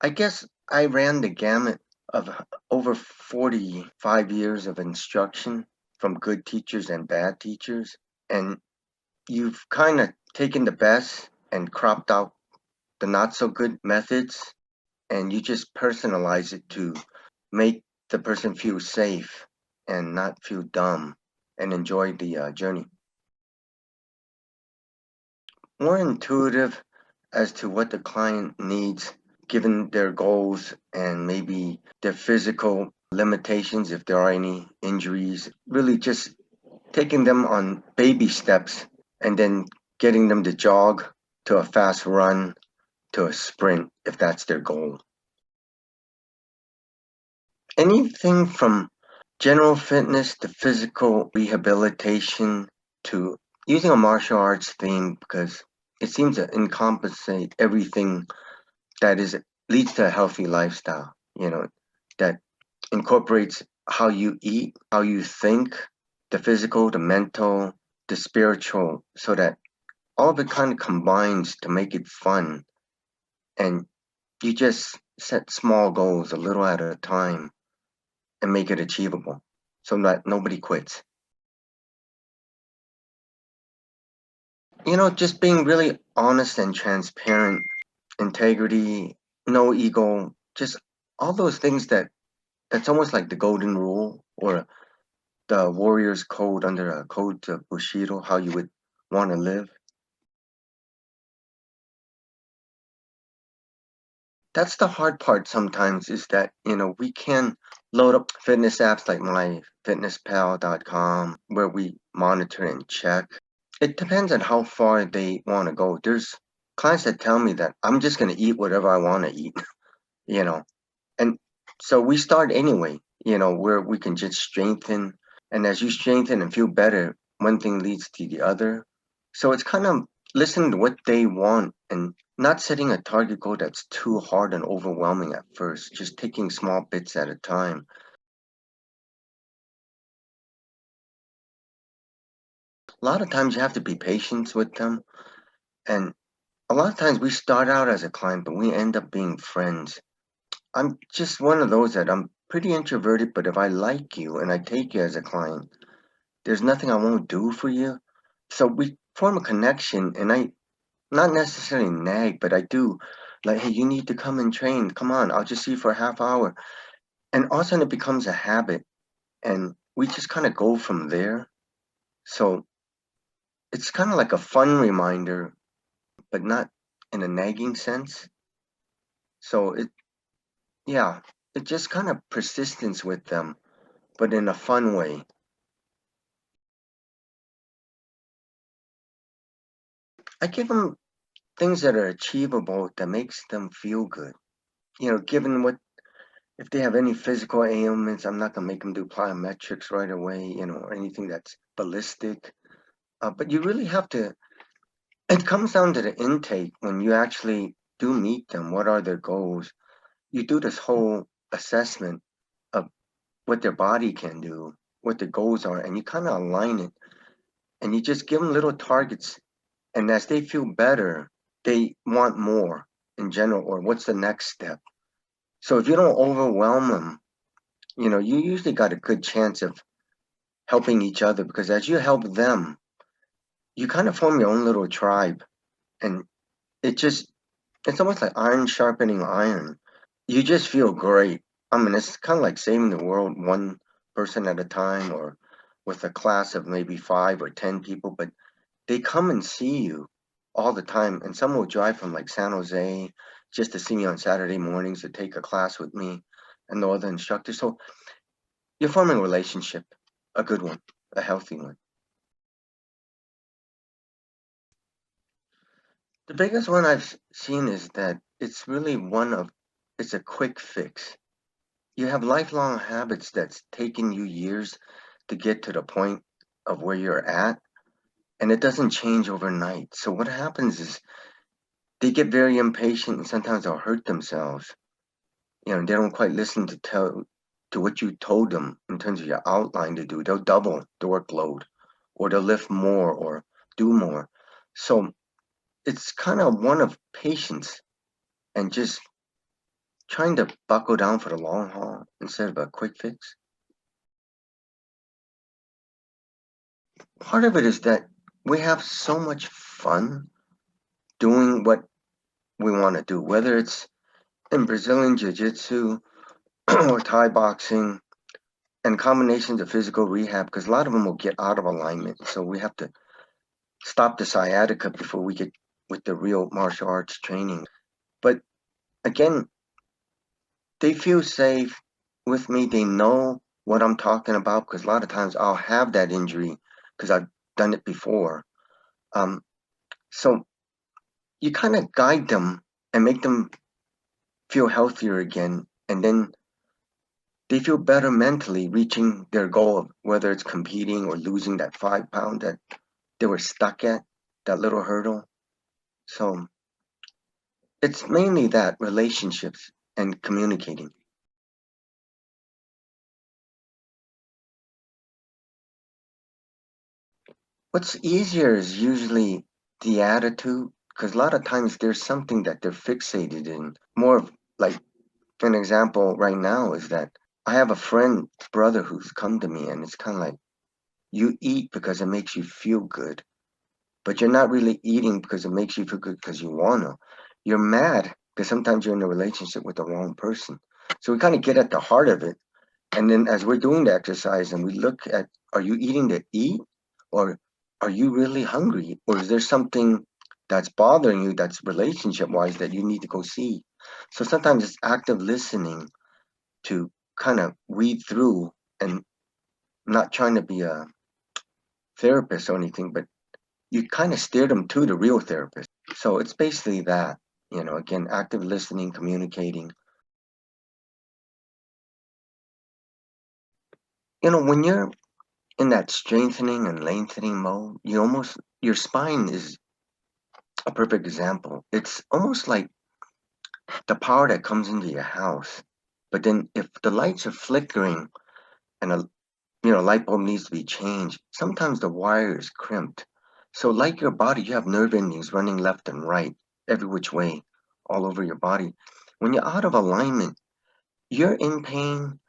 I guess I ran the gamut of over 45 years of instruction from good teachers and bad teachers. And you've kind of taken the best and cropped out the not so good methods, and you just personalize it to make the person feel safe and not feel dumb and enjoy the journey. More intuitive as to what the client needs given their goals and maybe their physical limitations, if there are any injuries. Really just taking them on baby steps and then getting them to jog to a fast run to a sprint if that's their goal. Anything from general fitness to physical rehabilitation to using a martial arts theme because it seems to encompassate everything that is leads to a healthy lifestyle, that incorporates how you eat, how you think, the physical, the mental, the spiritual, so that all of it kind of combines to make it fun. And you just set small goals a little at a time and make it achievable so that nobody quits. Just being really honest and transparent, integrity, no ego, just all those things that's almost like the golden rule or the warrior's code under a code of Bushido, how you would want to live. That's the hard part sometimes is that, we can load up fitness apps like myfitnesspal.com where we monitor and check. It depends on how far they want to go. There's clients that tell me that I'm just going to eat whatever I want to eat, you know. And so we start anyway, where we can just strengthen. And as you strengthen and feel better, one thing leads to the other. So it's kind of listening to what they want and not setting a target goal that's too hard and overwhelming at first, just taking small bits at a time. A lot of times you have to be patient with them. And a lot of times we start out as a client, but we end up being friends. I'm just one of those that I'm pretty introverted, but if I like you and I take you as a client, there's nothing I won't do for you. So we form a connection, and I not necessarily nag, but I do like, hey, you need to come and train. Come on, I'll just see you for a half hour. And all of a sudden it becomes a habit, and we just kind of go from there. So it's kind of like a fun reminder, but not in a nagging sense. So yeah, it just kind of persistence with them, but in a fun way. I give them things that are achievable that makes them feel good. Given what if they have any physical ailments, I'm not gonna make them do plyometrics right away, or anything that's ballistic. But you really have to. It comes down to the intake when you actually do meet them. What are their goals? You do this whole assessment of what their body can do, what the goals are, and you kind of align it, and you just give them little targets. And as they feel better, they want more in general, or what's the next step? So if you don't overwhelm them, you usually got a good chance of helping each other because as you help them, you kind of form your own little tribe. And it just, it's almost like iron sharpening iron. You just feel great. I mean, it's kind of like saving the world one person at a time or with a class of maybe 5 or 10 people, but they come and see you all the time. And some will drive from like San Jose just to see me on Saturday mornings to take a class with me and no other instructor. So you're forming a relationship, a good one, a healthy one. The biggest one I've seen is that it's really it's a quick fix. You have lifelong habits that's taken you years to get to the point of where you're at, and it doesn't change overnight. So what happens is they get very impatient and sometimes they'll hurt themselves. They don't quite listen to what you told them in terms of your outline to do. They'll double the workload or they'll lift more or do more. So it's kind of one of patience and just trying to buckle down for the long haul instead of a quick fix. Part of it is that we have so much fun doing what we want to do, whether it's in Brazilian Jiu-Jitsu or Thai boxing and combinations of physical rehab, because a lot of them will get out of alignment. So we have to stop the sciatica before we get with the real martial arts training. But again, they feel safe with me. They know what I'm talking about because a lot of times I'll have that injury because I've done it before. Um, so you kind of guide them and make them feel healthier again, and then they feel better mentally reaching their goal of whether it's competing or losing that 5 pound that they were stuck at, that little hurdle. So it's mainly that relationships and communicating. What's easier is usually the attitude, because a lot of times there's something that they're fixated in. More of like an example right now is that I have a friend, brother, who's come to me, and it's kind of like you eat because it makes you feel good, but you're not really eating because it makes you feel good because you want to. You're mad because sometimes you're in a relationship with the wrong person. So we kind of get at the heart of it. And then as we're doing the exercise and we look at, are you eating to eat or are you really hungry? Or is there something that's bothering you that's relationship wise that you need to go see? So sometimes it's active listening to kind of weed through and not trying to be a therapist or anything, but you kind of steer them to the real therapist. So it's basically that, again, active listening, communicating. When you're in that strengthening and lengthening mode, your spine is a perfect example. It's almost like the power that comes into your house. But then if the lights are flickering and a light bulb needs to be changed, sometimes the wire is crimped. So like your body, you have nerve endings running left and right, every which way, all over your body. When you're out of alignment, you're in pain,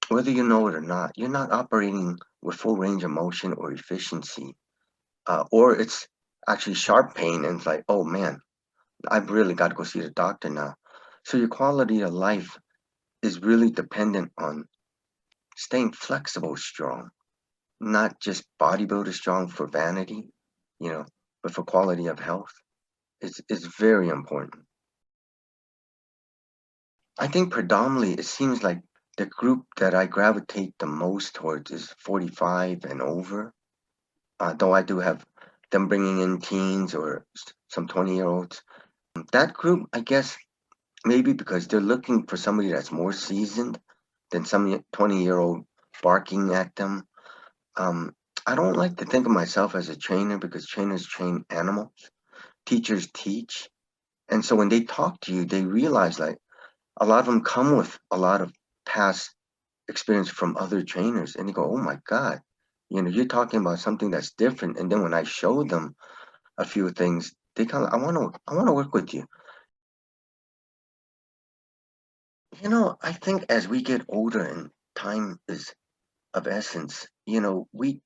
whether you know it or not. You're not operating with full range of motion or efficiency. Or it's actually sharp pain and it's like, oh man, I've really got to go see the doctor now. So your quality of life is really dependent on staying flexible, strong, not just bodybuilder strong for vanity, you know, but for quality of health. It's very important. I think predominantly it seems like the group that I gravitate the most towards is 45 and over. Though I do have them bringing in teens or some 20-year-olds. That group, I guess, maybe because they're looking for somebody that's more seasoned than some 20-year-old barking at them. Um, I don't like to think of myself as a trainer because trainers train animals, teachers teach. And so when they talk to you, they realize like a lot of them come with a lot of past experience from other trainers and they go, oh my God, you're talking about something that's different. And then when I show them a few things, they kind of, I want to work with you. I think as we get older and time is of essence, we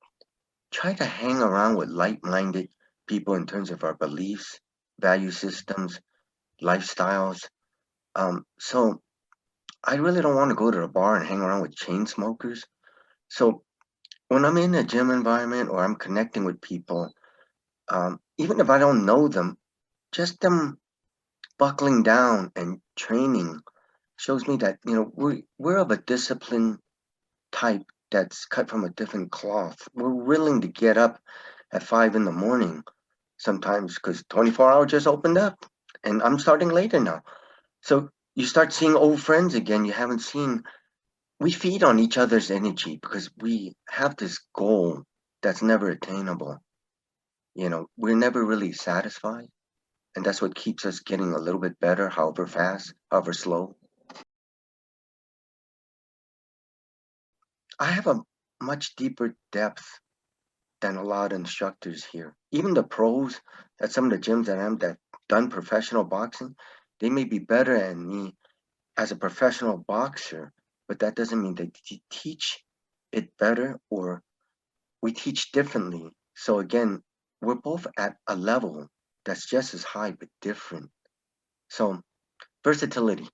try to hang around with like-minded people in terms of our beliefs, value systems, lifestyles. So I really don't want to go to the bar and hang around with chain smokers. So when I'm in a gym environment or I'm connecting with people, even if I don't know them, just them buckling down and training shows me that we're of a disciplined type that's cut from a different cloth. We're willing to get up at 5 in the morning sometimes because 24 hours just opened up and I'm starting later now. So you start seeing old friends again you haven't seen. We feed on each other's energy because we have this goal that's never attainable. We're never really satisfied. And that's what keeps us getting a little bit better, however fast, however slow. I have a much deeper depth than a lot of instructors here. Even the pros at some of the gyms that I'm that done professional boxing, they may be better at me as a professional boxer, but that doesn't mean that you teach it better or we teach differently. So again, we're both at a level that's just as high but different. So versatility.